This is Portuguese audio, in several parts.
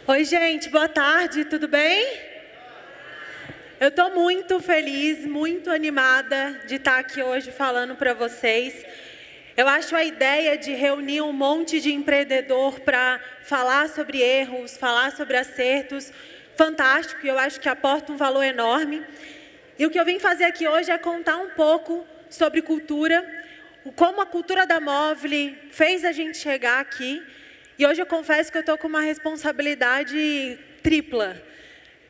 Oi, gente, boa tarde, tudo bem? Eu estou muito feliz, muito animada de estar aqui hoje falando para vocês. Eu acho a ideia de reunir um monte de empreendedor para falar sobre erros, falar sobre acertos, fantástico, e eu acho que aporta um valor enorme. E o que eu vim fazer aqui hoje é contar um pouco sobre cultura, como a cultura da Movile fez a gente chegar aqui. E hoje eu confesso que eu estou com uma responsabilidade tripla.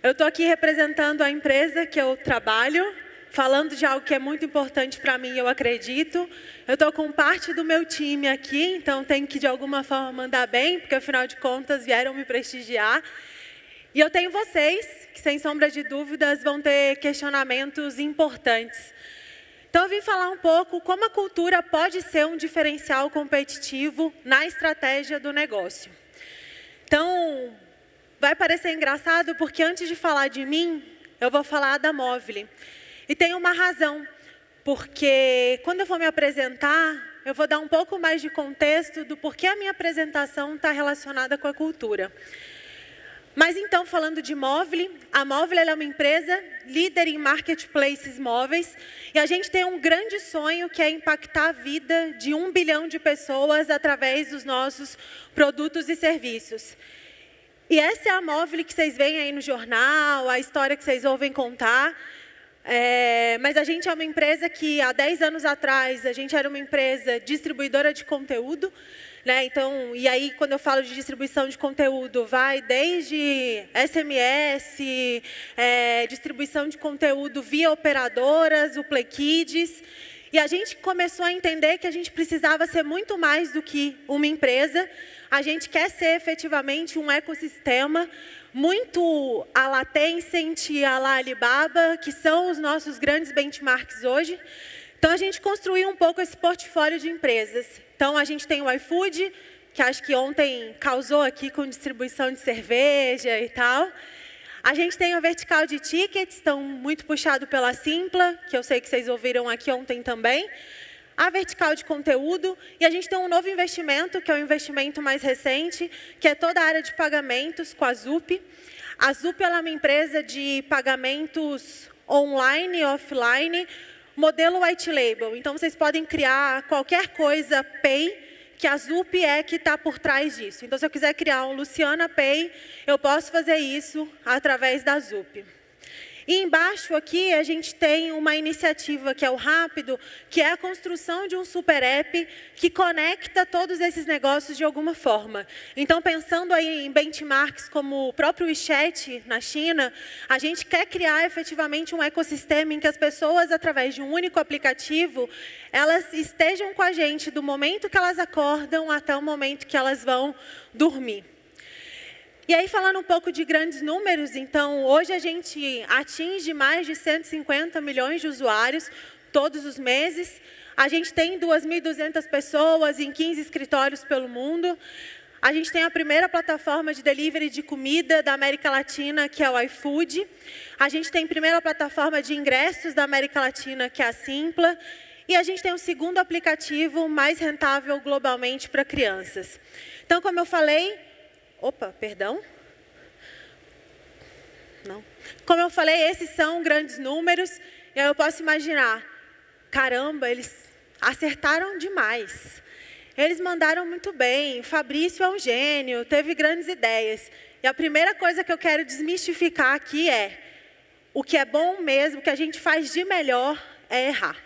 Eu estou aqui representando a empresa que eu trabalho, falando de algo que é muito importante para mim, eu acredito. Eu estou com parte do meu time aqui, então tenho que de alguma forma mandar bem, porque afinal de contas vieram me prestigiar. E eu tenho vocês, que sem sombra de dúvidas vão ter questionamentos importantes. Então eu vim falar um pouco como a cultura pode ser um diferencial competitivo na estratégia do negócio. Então, vai parecer engraçado porque antes de falar de mim, eu vou falar da Movile. E tem uma razão, porque quando eu for me apresentar, eu vou dar um pouco mais de contexto do porquê a minha apresentação está relacionada com a cultura. Mas então, falando de Movile, a Movile é uma empresa líder em marketplaces móveis e a gente tem um grande sonho que é impactar a vida de 1 bilhão de pessoas através dos nossos produtos e serviços. E essa é a Movile que vocês veem aí no jornal, a história que vocês ouvem contar. Mas a gente é uma empresa que há 10 anos atrás, a gente era uma empresa distribuidora de conteúdo. Então, e aí, quando eu falo de distribuição de conteúdo, vai desde SMS, distribuição de conteúdo via operadoras, o Play Kids. E a gente começou a entender que a gente precisava ser muito mais do que uma empresa. A gente quer ser efetivamente um ecossistema, muito à la Tencent, à la Alibaba, que são os nossos grandes benchmarks hoje. Então, a gente construiu um pouco esse portfólio de empresas. Então, a gente tem o iFood, que acho que ontem causou aqui com distribuição de cerveja e tal. A gente tem a vertical de tickets, estão muito puxado pela Simpla, que eu sei que vocês ouviram aqui ontem também. A vertical de conteúdo. E a gente tem um novo investimento, que é o investimento mais recente, que é toda a área de pagamentos com a Zup. A Zup é uma empresa de pagamentos online e offline, modelo white label. Então, vocês podem criar qualquer coisa Pay, que a Zup é que está por trás disso. Então, se eu quiser criar um Luciana Pay, eu posso fazer isso através da Zup. E embaixo aqui a gente tem uma iniciativa que é o Rápido, que é a construção de um super app que conecta todos esses negócios de alguma forma. Então, pensando aí em benchmarks como o próprio WeChat na China, a gente quer criar efetivamente um ecossistema em que as pessoas, através de um único aplicativo, elas estejam com a gente do momento que elas acordam até o momento que elas vão dormir. E aí, falando um pouco de grandes números, então, hoje a gente atinge mais de 150 milhões de usuários todos os meses. A gente tem 2.200 pessoas em 15 escritórios pelo mundo. A gente tem a primeira plataforma de delivery de comida da América Latina, que é o iFood. A gente tem a primeira plataforma de ingressos da América Latina, que é a Simpla. E a gente tem o segundo aplicativo mais rentável globalmente para crianças. Então, como eu falei... Opa, perdão. Não. Como eu falei, esses são grandes números. E aí eu posso imaginar, caramba, eles acertaram demais. Eles mandaram muito bem. O Fabrício é um gênio, teve grandes ideias. E a primeira coisa que eu quero desmistificar aqui é, o que é bom mesmo, o que a gente faz de melhor é errar.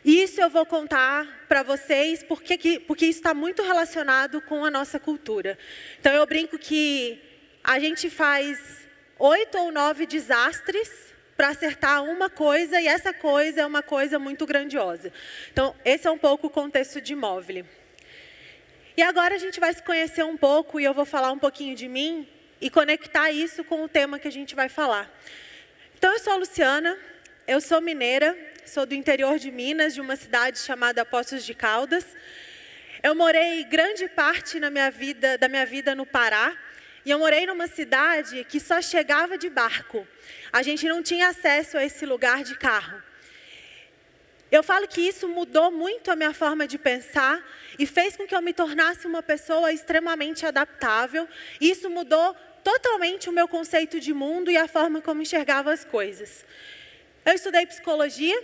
Isso eu vou contar para vocês, porque isso está muito relacionado com a nossa cultura. Então, eu brinco que a gente faz 8 ou 9 desastres para acertar uma coisa, e essa coisa é uma coisa muito grandiosa. Então, esse é um pouco o contexto de Movile. E agora a gente vai se conhecer um pouco, e eu vou falar um pouquinho de mim, e conectar isso com o tema que a gente vai falar. Então, eu sou a Luciana, eu sou mineira, sou do interior de Minas, de uma cidade chamada Poços de Caldas. Eu morei grande parte da minha vida no Pará. E eu morei numa cidade que só chegava de barco. A gente não tinha acesso a esse lugar de carro. Eu falo que isso mudou muito a minha forma de pensar e fez com que eu me tornasse uma pessoa extremamente adaptável. E isso mudou totalmente o meu conceito de mundo e a forma como enxergava as coisas. Eu estudei psicologia,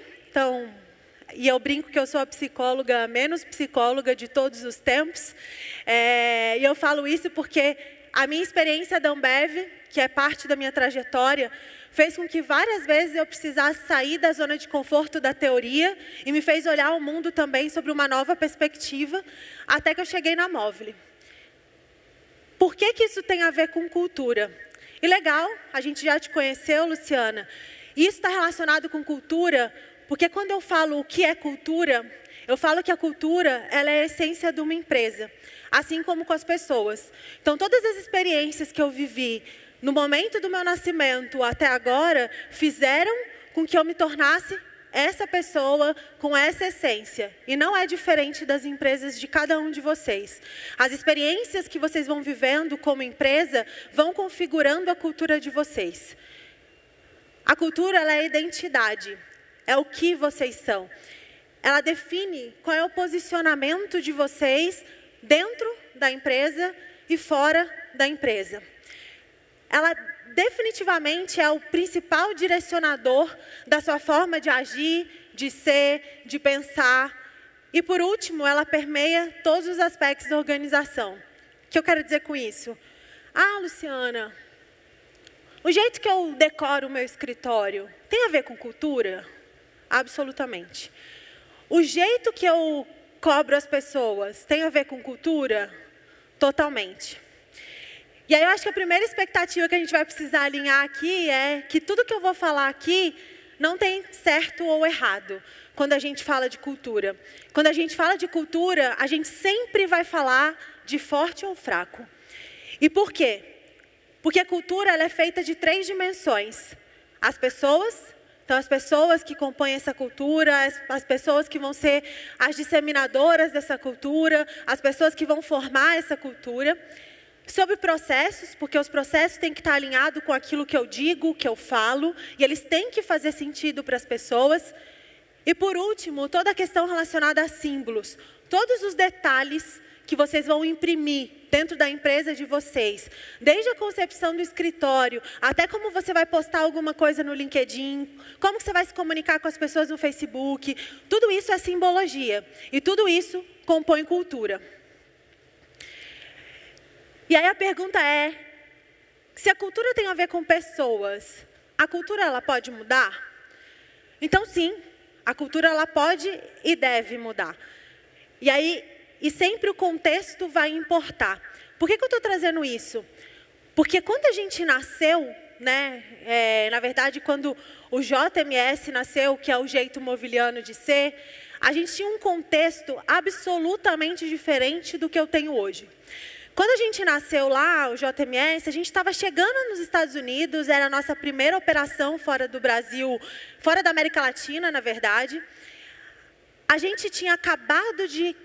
e eu brinco que eu sou a psicóloga menos psicóloga de todos os tempos. E eu falo isso porque a minha experiência da Ambev, que é parte da minha trajetória, fez com que várias vezes eu precisasse sair da zona de conforto da teoria e me fez olhar o mundo também sobre uma nova perspectiva, até que eu cheguei na Movile. Por que isso tem a ver com cultura? E legal, a gente já te conheceu, Luciana. Isso está relacionado com cultura, porque quando eu falo o que é cultura, eu falo que a cultura ela é a essência de uma empresa, assim como com as pessoas. Então, todas as experiências que eu vivi no momento do meu nascimento até agora, fizeram com que eu me tornasse essa pessoa com essa essência. E não é diferente das empresas de cada um de vocês. As experiências que vocês vão vivendo como empresa vão configurando a cultura de vocês. A cultura ela é a identidade, é o que vocês são. Ela define qual é o posicionamento de vocês dentro da empresa e fora da empresa. Ela definitivamente é o principal direcionador da sua forma de agir, de ser, de pensar. E por último, ela permeia todos os aspectos da organização. O que eu quero dizer com isso? Ah, Luciana, o jeito que eu decoro o meu escritório tem a ver com cultura? Absolutamente. O jeito que eu cobro as pessoas tem a ver com cultura? Totalmente. E aí eu acho que a primeira expectativa que a gente vai precisar alinhar aqui é que tudo que eu vou falar aqui não tem certo ou errado quando a gente fala de cultura. Quando a gente fala de cultura, a gente sempre vai falar de forte ou fraco. E por quê? Porque a cultura ela é feita de 3 dimensões. As pessoas, então as pessoas que compõem essa cultura, as pessoas que vão ser as disseminadoras dessa cultura, as pessoas que vão formar essa cultura. Sobre processos, porque os processos têm que estar alinhados com aquilo que eu digo, que eu falo, e eles têm que fazer sentido para as pessoas. E por último, toda a questão relacionada a símbolos, todos os detalhes que vocês vão imprimir dentro da empresa de vocês, desde a concepção do escritório, até como você vai postar alguma coisa no LinkedIn, como você vai se comunicar com as pessoas no Facebook, tudo isso é simbologia, e tudo isso compõe cultura. E aí a pergunta é, se a cultura tem a ver com pessoas, a cultura ela pode mudar? Então sim, a cultura ela pode e deve mudar. E sempre o contexto vai importar. Por que eu estou trazendo isso? Porque quando a gente nasceu, na verdade quando o JMS nasceu, que é o jeito moviliano de ser, a gente tinha um contexto absolutamente diferente do que eu tenho hoje. Quando a gente nasceu lá, o JMS, a gente estava chegando nos Estados Unidos, era a nossa primeira operação fora do Brasil, fora da América Latina, na verdade. A gente tinha acabado de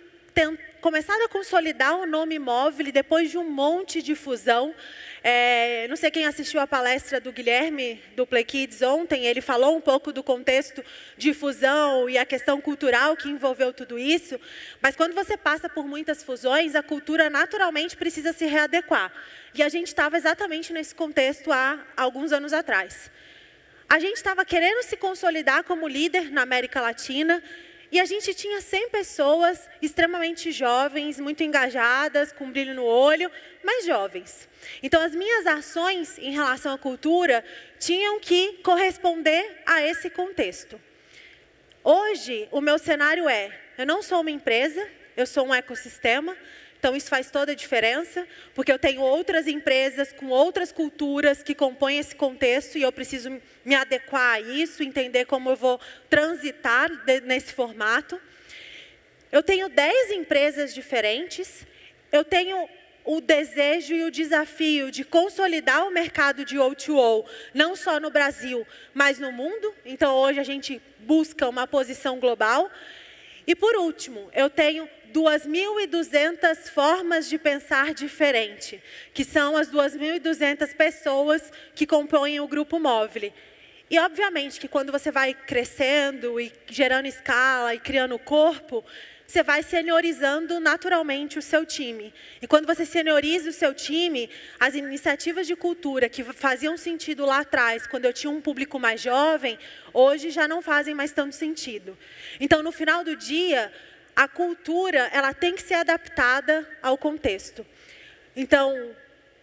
começado a consolidar o nome Movile depois de um monte de fusão. Não sei quem assistiu a palestra do Guilherme, do Play Kids ontem, ele falou um pouco do contexto de fusão e a questão cultural que envolveu tudo isso, mas quando você passa por muitas fusões, a cultura naturalmente precisa se readequar. E a gente estava exatamente nesse contexto há alguns anos atrás. A gente estava querendo se consolidar como líder na América Latina, e a gente tinha 100 pessoas extremamente jovens, muito engajadas, com brilho no olho, mas jovens. Então, as minhas ações em relação à cultura tinham que corresponder a esse contexto. Hoje, o meu cenário é, eu não sou uma empresa, eu sou um ecossistema. Então, isso faz toda a diferença, porque eu tenho outras empresas com outras culturas que compõem esse contexto e eu preciso me adequar a isso, entender como eu vou transitar nesse formato. Eu tenho 10 empresas diferentes, eu tenho o desejo e o desafio de consolidar o mercado de O2O, não só no Brasil, mas no mundo. Então, hoje a gente busca uma posição global. E, por último, eu tenho 2.200 formas de pensar diferente, que são as 2.200 pessoas que compõem o Grupo Movile. E, obviamente, que quando você vai crescendo e gerando escala e criando corpo, você vai seniorizando naturalmente o seu time. E quando você senioriza o seu time, as iniciativas de cultura que faziam sentido lá atrás, quando eu tinha um público mais jovem, hoje já não fazem mais tanto sentido. Então, no final do dia, a cultura ela tem que ser adaptada ao contexto. Então,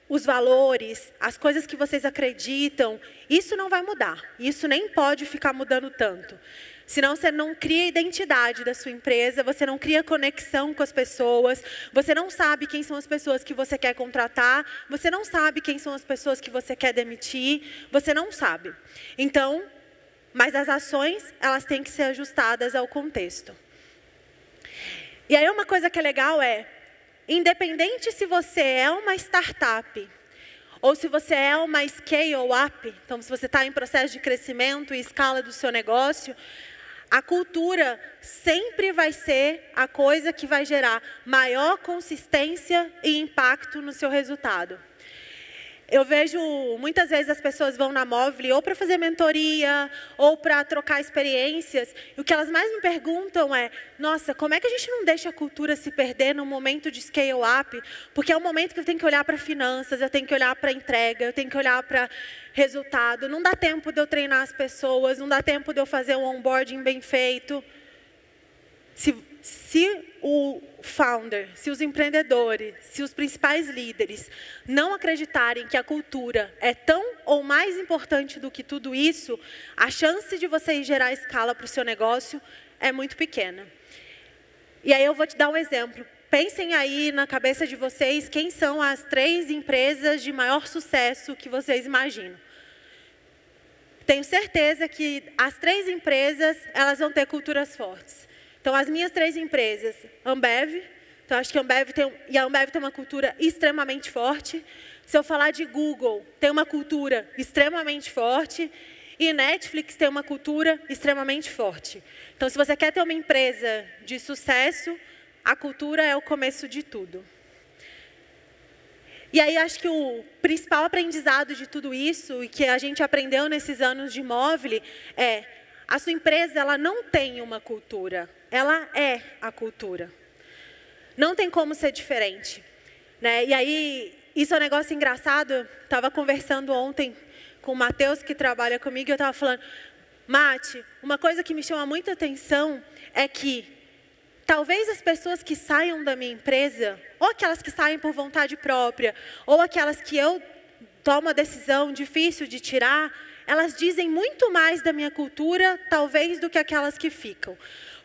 os valores, as coisas que vocês acreditam, isso não vai mudar. Isso nem pode ficar mudando tanto. Senão você não cria identidade da sua empresa, você não cria conexão com as pessoas, você não sabe quem são as pessoas que você quer contratar, você não sabe quem são as pessoas que você quer demitir, você não sabe. Então, mas as ações, elas têm que ser ajustadas ao contexto. E aí uma coisa que é legal é, independente se você é uma startup ou se você é uma scale-up, então se você está em processo de crescimento e escala do seu negócio, a cultura sempre vai ser a coisa que vai gerar maior consistência e impacto no seu resultado. Eu vejo, muitas vezes as pessoas vão na Movile ou para fazer mentoria, ou para trocar experiências, e o que elas mais me perguntam é, nossa, como é que a gente não deixa a cultura se perder no momento de scale-up? Porque é o momento que eu tenho que olhar para finanças, eu tenho que olhar para entrega, eu tenho que olhar para resultado, não dá tempo de eu treinar as pessoas, não dá tempo de eu fazer um onboarding bem feito. Se o founder, se os empreendedores, se os principais líderes não acreditarem que a cultura é tão ou mais importante do que tudo isso, a chance de você gerar escala para o seu negócio é muito pequena. E aí eu vou te dar um exemplo. Pensem aí na cabeça de vocês quem são as 3 empresas de maior sucesso que vocês imaginam. Tenho certeza que as 3 empresas, elas vão ter culturas fortes. Então, as minhas 3 empresas, Ambev, então acho que a Ambev tem uma cultura extremamente forte. Se eu falar de Google, tem uma cultura extremamente forte. E Netflix tem uma cultura extremamente forte. Então, se você quer ter uma empresa de sucesso, a cultura é o começo de tudo. E aí, acho que o principal aprendizado de tudo isso, e que a gente aprendeu nesses anos de Movile, é a sua empresa ela não tem uma cultura, ela é a cultura. Não tem como ser diferente. Né? E aí, isso é um negócio engraçado. Estava conversando ontem com o Matheus, que trabalha comigo, e eu estava falando, Mate, uma coisa que me chama muita atenção é que talvez as pessoas que saiam da minha empresa, ou aquelas que saem por vontade própria, ou aquelas que eu tomo a decisão difícil de tirar, elas dizem muito mais da minha cultura, talvez, do que aquelas que ficam.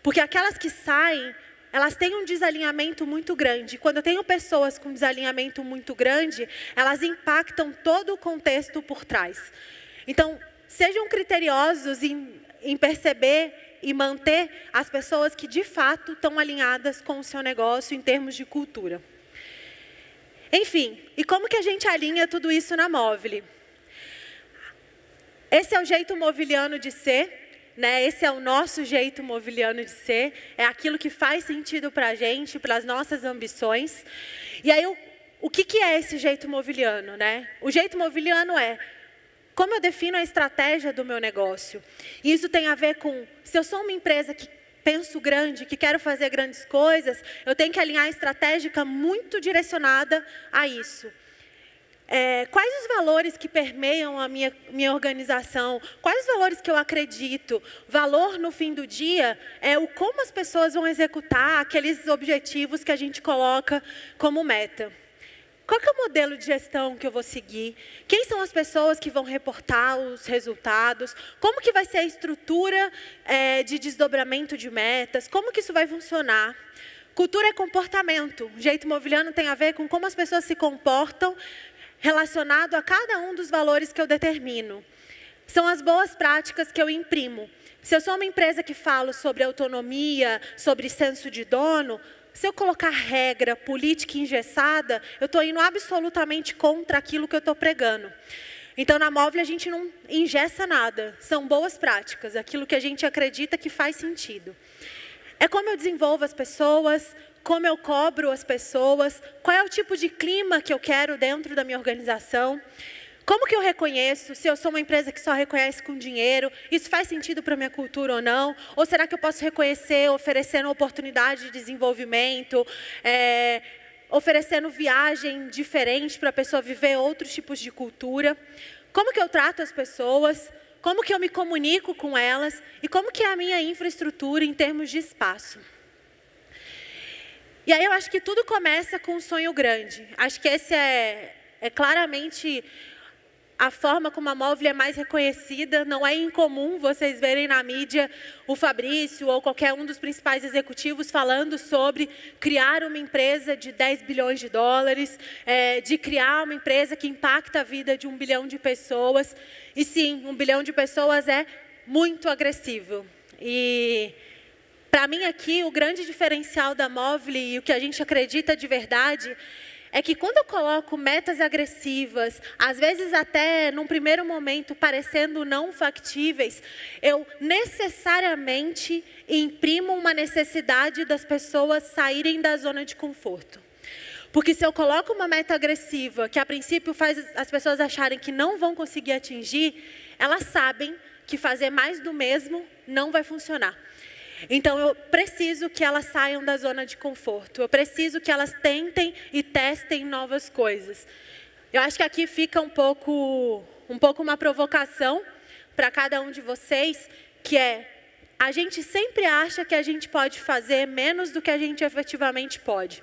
Porque aquelas que saem, elas têm um desalinhamento muito grande. Quando eu tenho pessoas com desalinhamento muito grande, elas impactam todo o contexto por trás. Então, sejam criteriosos em perceber e manter as pessoas que, de fato, estão alinhadas com o seu negócio em termos de cultura. Enfim, e como que a gente alinha tudo isso na Movile? Esse é o jeito moviliano de ser, né? Esse é o nosso jeito moviliano de ser, é aquilo que faz sentido para a gente, para as nossas ambições. E aí, o que é esse jeito moviliano, né? O jeito moviliano é como eu defino a estratégia do meu negócio. E isso tem a ver com, se eu sou uma empresa que penso grande, que quero fazer grandes coisas, eu tenho que alinhar a estratégica muito direcionada a isso. Quais os valores que permeiam a minha organização? Quais os valores que eu acredito? Valor, no fim do dia, é o como as pessoas vão executar aqueles objetivos que a gente coloca como meta. Qual que é o modelo de gestão que eu vou seguir? Quem são as pessoas que vão reportar os resultados? Como que vai ser a estrutura de desdobramento de metas? Como que isso vai funcionar? Cultura é comportamento. O jeito moviliano tem a ver com como as pessoas se comportam relacionado a cada um dos valores que eu determino. São as boas práticas que eu imprimo. Se eu sou uma empresa que falo sobre autonomia, sobre senso de dono, se eu colocar regra, política engessada, eu estou indo absolutamente contra aquilo que eu estou pregando. Então, na Movile, a gente não engessa nada. São boas práticas, aquilo que a gente acredita que faz sentido. É como eu desenvolvo as pessoas, como eu cobro as pessoas, qual é o tipo de clima que eu quero dentro da minha organização, Como que eu reconheço se eu sou uma empresa que só reconhece com dinheiro? Isso faz sentido para a minha cultura ou não? Ou será que eu posso reconhecer oferecendo oportunidade de desenvolvimento, oferecendo viagem diferente para a pessoa viver outros tipos de cultura? Como que eu trato as pessoas? Como que eu me comunico com elas? E como que é a minha infraestrutura em termos de espaço? E aí eu acho que tudo começa com um sonho grande. Acho que esse é claramente a forma como a Movile é mais reconhecida. Não é incomum vocês verem na mídia o Fabrício ou qualquer um dos principais executivos falando sobre criar uma empresa de 10 bilhões de dólares, de criar uma empresa que impacta a vida de 1 bilhão de pessoas. E sim, 1 bilhão de pessoas é muito agressivo. E para mim aqui, o grande diferencial da Movile e o que a gente acredita de verdade é que quando eu coloco metas agressivas, às vezes até num primeiro momento parecendo não factíveis, eu necessariamente imprimo uma necessidade das pessoas saírem da zona de conforto. Porque se eu coloco uma meta agressiva, que a princípio faz as pessoas acharem que não vão conseguir atingir, elas sabem que fazer mais do mesmo não vai funcionar. Então, eu preciso que elas saiam da zona de conforto. Eu preciso que elas tentem e testem novas coisas. Eu acho que aqui fica um pouco uma provocação para cada um de vocês, que é, a gente sempre acha que a gente pode fazer menos do que a gente efetivamente pode.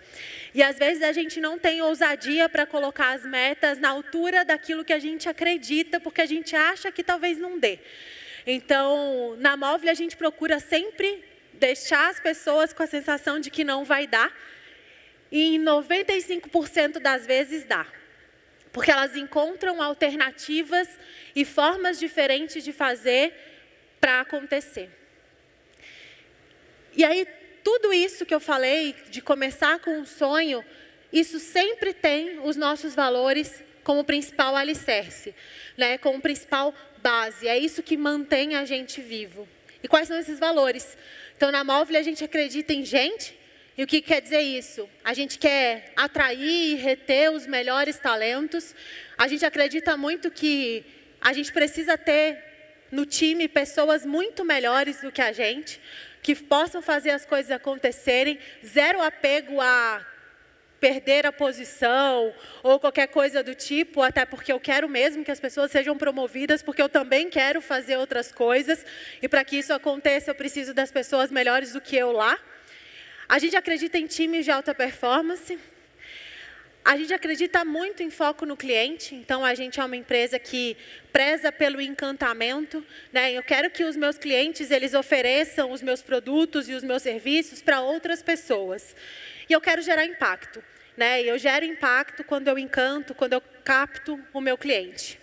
E às vezes a gente não tem ousadia para colocar as metas na altura daquilo que a gente acredita, porque a gente acha que talvez não dê. Então, na Movile a gente procura sempre deixar as pessoas com a sensação de que não vai dar. E em 95% das vezes dá. Porque elas encontram alternativas e formas diferentes de fazer para acontecer. E aí, tudo isso que eu falei, de começar com um sonho, isso sempre tem os nossos valores como principal alicerce, né? Como principal base. É isso que mantém a gente vivo. E quais são esses valores? Então, na Movile, a gente acredita em gente. E o que quer dizer isso? A gente quer atrair e reter os melhores talentos. A gente acredita muito que a gente precisa ter no time pessoas muito melhores do que a gente, que possam fazer as coisas acontecerem, zero apego a perder a posição ou qualquer coisa do tipo, até porque eu quero mesmo que as pessoas sejam promovidas, porque eu também quero fazer outras coisas, e para que isso aconteça eu preciso das pessoas melhores do que eu lá. A gente acredita em times de alta performance. A gente acredita muito em foco no cliente, então a gente é uma empresa que preza pelo encantamento, né? Eu quero que os meus clientes eles ofereçam os meus produtos e os meus serviços para outras pessoas. E eu quero gerar impacto, né? Eu gero impacto quando eu encanto, quando eu capto o meu cliente.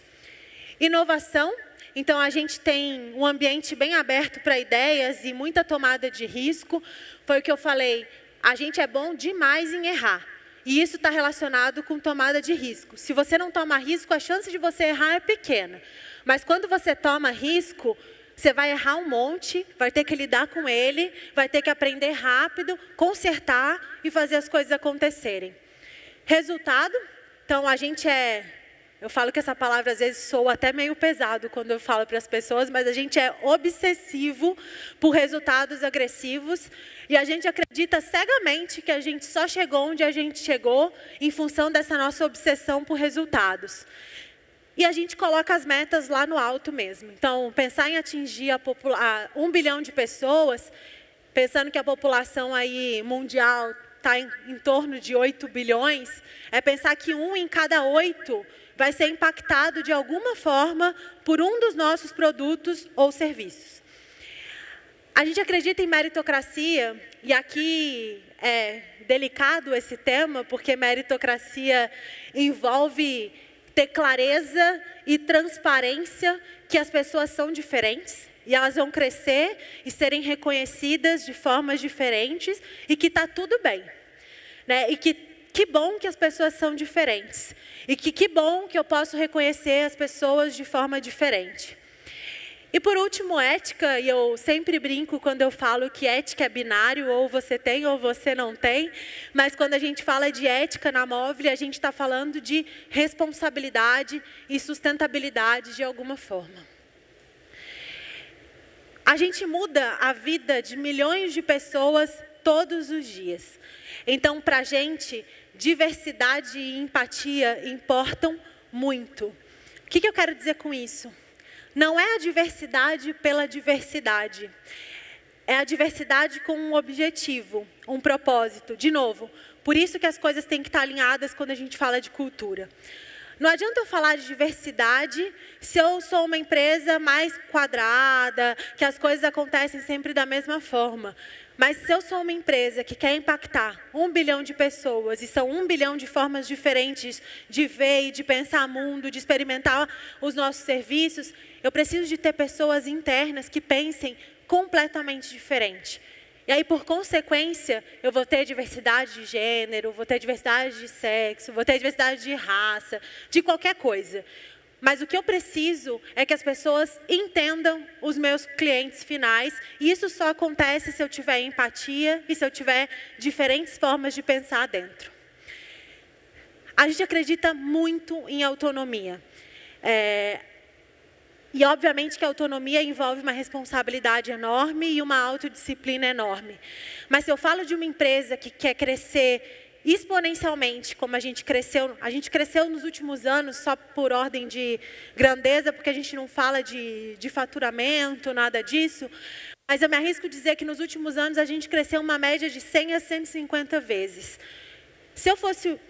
Inovação, então a gente tem um ambiente bem aberto para ideias e muita tomada de risco. Foi o que eu falei, a gente é bom demais em errar. E isso está relacionado com tomada de risco. Se você não toma risco, a chance de você errar é pequena. Mas quando você toma risco, você vai errar um monte, vai ter que lidar com ele, vai ter que aprender rápido, consertar e fazer as coisas acontecerem. Resultado, então a gente eu falo que essa palavra às vezes soa até meio pesado quando eu falo para as pessoas, mas a gente é obsessivo por resultados agressivos e a gente acredita cegamente que a gente só chegou onde a gente chegou em função dessa nossa obsessão por resultados. E a gente coloca as metas lá no alto mesmo. Então, pensar em atingir 1 bilhão de pessoas, pensando que a população aí mundial está em torno de 8 bilhões, é pensar que 1 em cada 8 vai ser impactado de alguma forma por um dos nossos produtos ou serviços. A gente acredita em meritocracia, e aqui é delicado esse tema, porque meritocracia envolve ter clareza e transparência que as pessoas são diferentes, e elas vão crescer e serem reconhecidas de formas diferentes, e que está tudo bem, né? E que bom que as pessoas são diferentes. E que bom que eu posso reconhecer as pessoas de forma diferente. E por último, ética, e eu sempre brinco quando eu falo que ética é binário, ou você tem ou você não tem, mas quando a gente fala de ética na Movile, a gente está falando de responsabilidade e sustentabilidade de alguma forma. A gente muda a vida de milhões de pessoas todos os dias. Então, para a gente, diversidade e empatia importam muito. O que eu quero dizer com isso? Não é a diversidade pela diversidade. É a diversidade com um objetivo, um propósito. De novo, por isso que as coisas têm que estar alinhadas quando a gente fala de cultura. Não adianta eu falar de diversidade se eu sou uma empresa mais quadrada, que as coisas acontecem sempre da mesma forma. Mas se eu sou uma empresa que quer impactar 1 bilhão de pessoas, e são 1 bilhão de formas diferentes de ver e de pensar mundo, de experimentar os nossos serviços, eu preciso de ter pessoas internas que pensem completamente diferente. E aí, por consequência, eu vou ter diversidade de gênero, vou ter diversidade de sexo, vou ter diversidade de raça, de qualquer coisa. Mas o que eu preciso é que as pessoas entendam os meus clientes finais. E isso só acontece se eu tiver empatia e se eu tiver diferentes formas de pensar dentro. A gente acredita muito em autonomia. E, obviamente, que a autonomia envolve uma responsabilidade enorme e uma autodisciplina enorme. Mas se eu falo de uma empresa que quer crescer exponencialmente, como a gente cresceu nos últimos anos, só por ordem de grandeza, porque a gente não fala de faturamento, nada disso, mas eu me arrisco a dizer que nos últimos anos a gente cresceu uma média de 100 a 150 vezes. Se eu fosse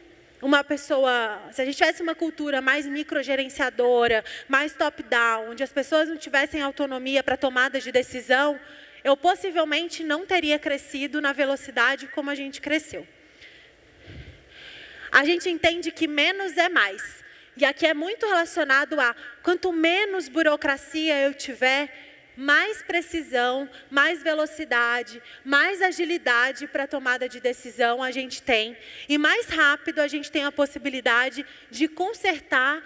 uma pessoa, se a gente tivesse uma cultura mais microgerenciadora, mais top-down, onde as pessoas não tivessem autonomia para tomada de decisão, eu possivelmente não teria crescido na velocidade como a gente cresceu. A gente entende que menos é mais. E aqui é muito relacionado a quanto menos burocracia eu tiver, mais precisão, mais velocidade, mais agilidade para a tomada de decisão a gente tem. E mais rápido a gente tem a possibilidade de consertar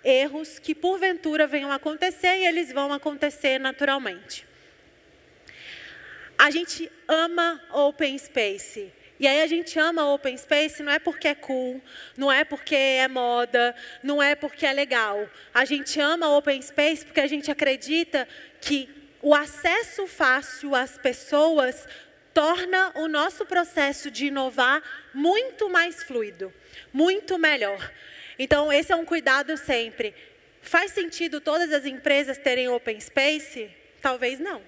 erros que porventura venham a acontecer e eles vão acontecer naturalmente. A gente ama Open Space. E aí a gente ama Open Space não é porque é cool, não é porque é moda, não é porque é legal. A gente ama Open Space porque a gente acredita que o acesso fácil às pessoas torna o nosso processo de inovar muito mais fluido, muito melhor. Então, esse é um cuidado sempre. Faz sentido todas as empresas terem Open Space? Talvez não.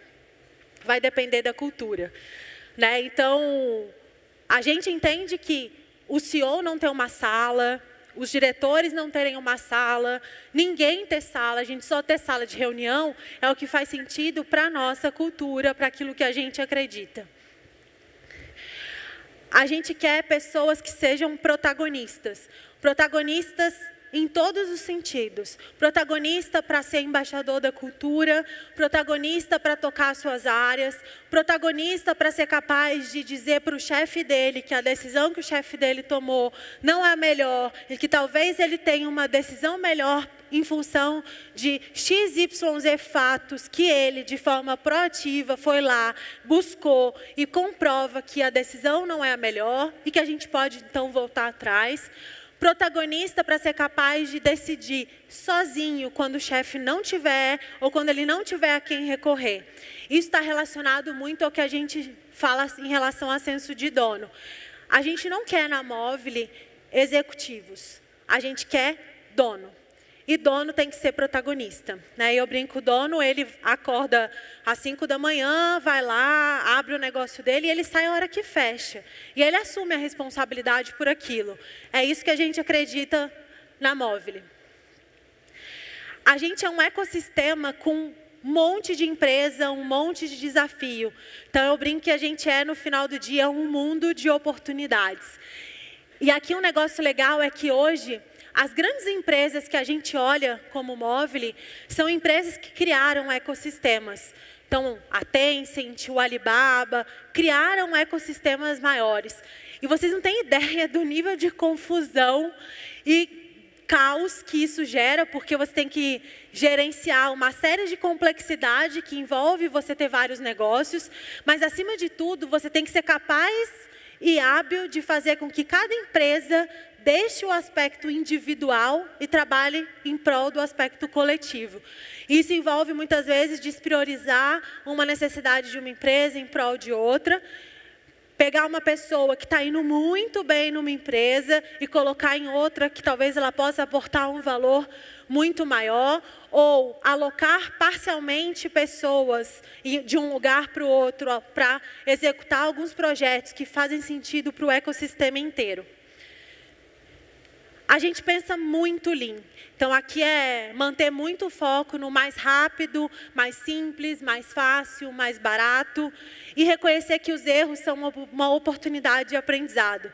Vai depender da cultura, né? Então, a gente entende que o CEO não tem uma sala, os diretores não terem uma sala, ninguém ter sala, a gente só ter sala de reunião é o que faz sentido para a nossa cultura, para aquilo que a gente acredita. A gente quer pessoas que sejam protagonistas. Protagonistas em todos os sentidos. Protagonista para ser embaixador da cultura, protagonista para tocar suas áreas, protagonista para ser capaz de dizer para o chefe dele que a decisão que o chefe dele tomou não é a melhor e que talvez ele tenha uma decisão melhor em função de XYZ fatos que ele, de forma proativa, foi lá, buscou e comprova que a decisão não é a melhor e que a gente pode, então, voltar atrás. Protagonista para ser capaz de decidir sozinho quando o chefe não tiver ou quando ele não tiver a quem recorrer. Isso está relacionado muito ao que a gente fala em relação a senso de dono. A gente não quer na Movile executivos, a gente quer dono. E dono tem que ser protagonista, né? Eu brinco, o dono, ele acorda às 5 da manhã, vai lá, abre o negócio dele e ele sai a hora que fecha. E ele assume a responsabilidade por aquilo. É isso que a gente acredita na Movile. A gente é um ecossistema com um monte de empresa, um monte de desafio. Então eu brinco que a gente é, no final do dia, um mundo de oportunidades. E aqui um negócio legal é que hoje as grandes empresas que a gente olha como Movile são empresas que criaram ecossistemas. Então, a Tencent, o Alibaba, criaram ecossistemas maiores. E vocês não têm ideia do nível de confusão e caos que isso gera, porque você tem que gerenciar uma série de complexidade que envolve você ter vários negócios, mas, acima de tudo, você tem que ser capaz e hábil de fazer com que cada empresa deixe o aspecto individual e trabalhe em prol do aspecto coletivo. Isso envolve, muitas vezes, despriorizar uma necessidade de uma empresa em prol de outra, pegar uma pessoa que está indo muito bem numa empresa e colocar em outra que talvez ela possa aportar um valor muito maior, ou alocar parcialmente pessoas de um lugar para o outro para executar alguns projetos que fazem sentido para o ecossistema inteiro. A gente pensa muito Lean. Então, aqui é manter muito foco no mais rápido, mais simples, mais fácil, mais barato, e reconhecer que os erros são uma oportunidade de aprendizado.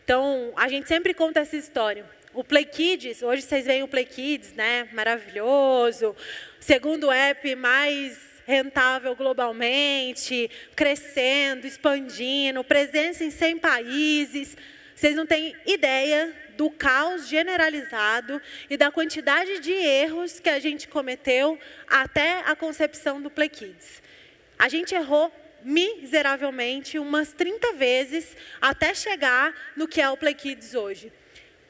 Então, a gente sempre conta essa história. O Play Kids, hoje vocês veem o Play Kids, né? Maravilhoso. Segundo app mais rentável globalmente, crescendo, expandindo, presença em 100 países. Vocês não têm ideia do caos generalizado e da quantidade de erros que a gente cometeu até a concepção do Play Kids. A gente errou miseravelmente umas 30 vezes até chegar no que é o Play Kids hoje.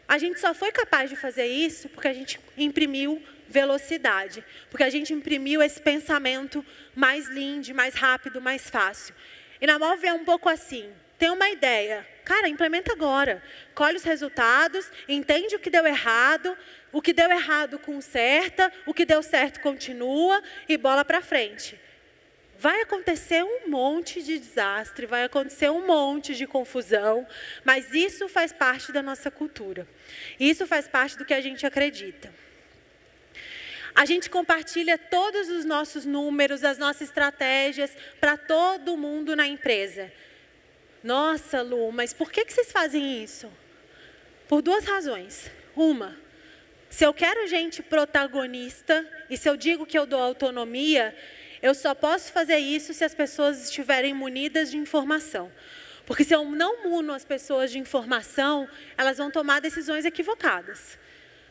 A gente só foi capaz de fazer isso porque a gente imprimiu velocidade, porque a gente imprimiu esse pensamento mais lean, mais rápido, mais fácil. E na Move é um pouco assim. Tem uma ideia, cara, implementa agora. Colhe os resultados, entende o que deu errado conserta, o que deu certo continua e bola para frente. Vai acontecer um monte de desastre, vai acontecer um monte de confusão, mas isso faz parte da nossa cultura. Isso faz parte do que a gente acredita. A gente compartilha todos os nossos números, as nossas estratégias para todo mundo na empresa. Nossa, Lu, mas por que vocês fazem isso? Por duas razões. Uma, se eu quero gente protagonista, e se eu digo que eu dou autonomia, eu só posso fazer isso se as pessoas estiverem munidas de informação. Porque se eu não muno as pessoas de informação, elas vão tomar decisões equivocadas,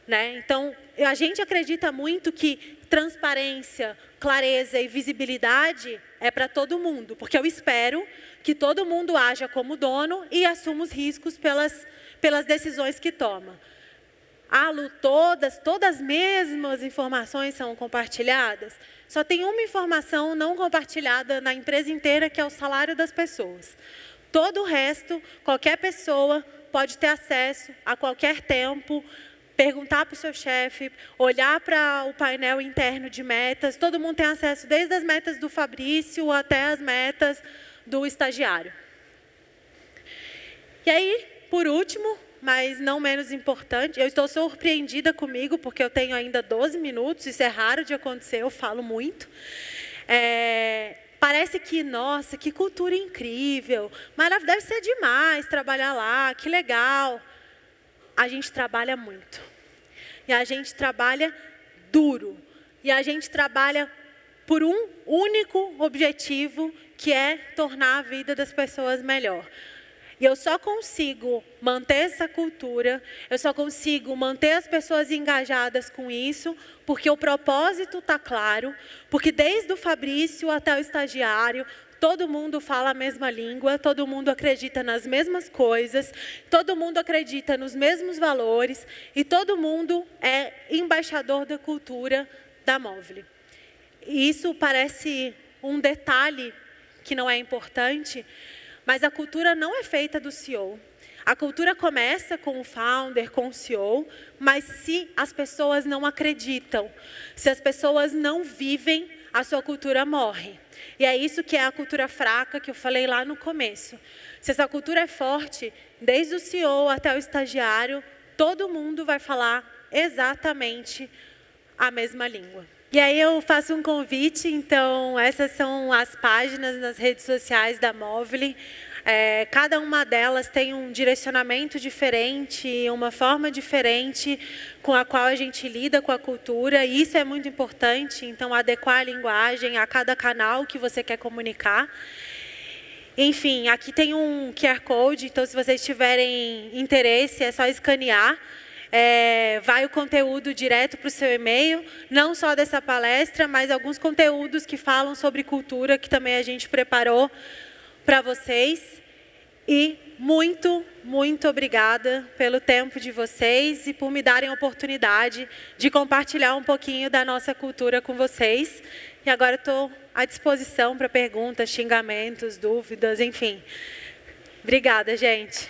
né? Então, a gente acredita muito que transparência, clareza e visibilidade é para todo mundo, porque eu espero que todo mundo haja como dono e assuma os riscos pelas decisões que toma. Ah, Lu, todas as mesmas informações são compartilhadas? Só tem uma informação não compartilhada na empresa inteira, que é o salário das pessoas. Todo o resto, qualquer pessoa pode ter acesso a qualquer tempo, perguntar para o seu chefe, olhar para o painel interno de metas. Todo mundo tem acesso, desde as metas do Fabrício até as metas do estagiário. E aí, por último, mas não menos importante, eu estou surpreendida comigo, porque eu tenho ainda 12 minutos, isso é raro de acontecer, eu falo muito. Parece que, nossa, que cultura incrível, mas deve ser demais trabalhar lá, que legal. A gente trabalha muito. E a gente trabalha duro. E a gente trabalha por um único objetivo, que é tornar a vida das pessoas melhor. E eu só consigo manter essa cultura, eu só consigo manter as pessoas engajadas com isso, porque o propósito está claro, porque desde o Fabrício até o estagiário, todo mundo fala a mesma língua, todo mundo acredita nas mesmas coisas, todo mundo acredita nos mesmos valores e todo mundo é embaixador da cultura da Movile. E isso parece um detalhe que não é importante, mas a cultura não é feita do CEO. A cultura começa com o founder, com o CEO, mas se as pessoas não acreditam, se as pessoas não vivem, a sua cultura morre. E é isso que é a cultura fraca que eu falei lá no começo. Se essa cultura é forte, desde o CEO até o estagiário, todo mundo vai falar exatamente a mesma língua. E aí eu faço um convite, então essas são as páginas nas redes sociais da Movile. Cada uma delas tem um direcionamento diferente, uma forma diferente com a qual a gente lida com a cultura, e isso é muito importante, então adequar a linguagem a cada canal que você quer comunicar. Enfim, aqui tem um QR Code, então se vocês tiverem interesse é só escanear. vai o conteúdo direto para o seu e-mail, não só dessa palestra, mas alguns conteúdos que falam sobre cultura, que também a gente preparou para vocês. E muito, muito obrigada pelo tempo de vocês e por me darem a oportunidade de compartilhar um pouquinho da nossa cultura com vocês. E agora estou à disposição para perguntas, xingamentos, dúvidas, enfim. Obrigada, gente.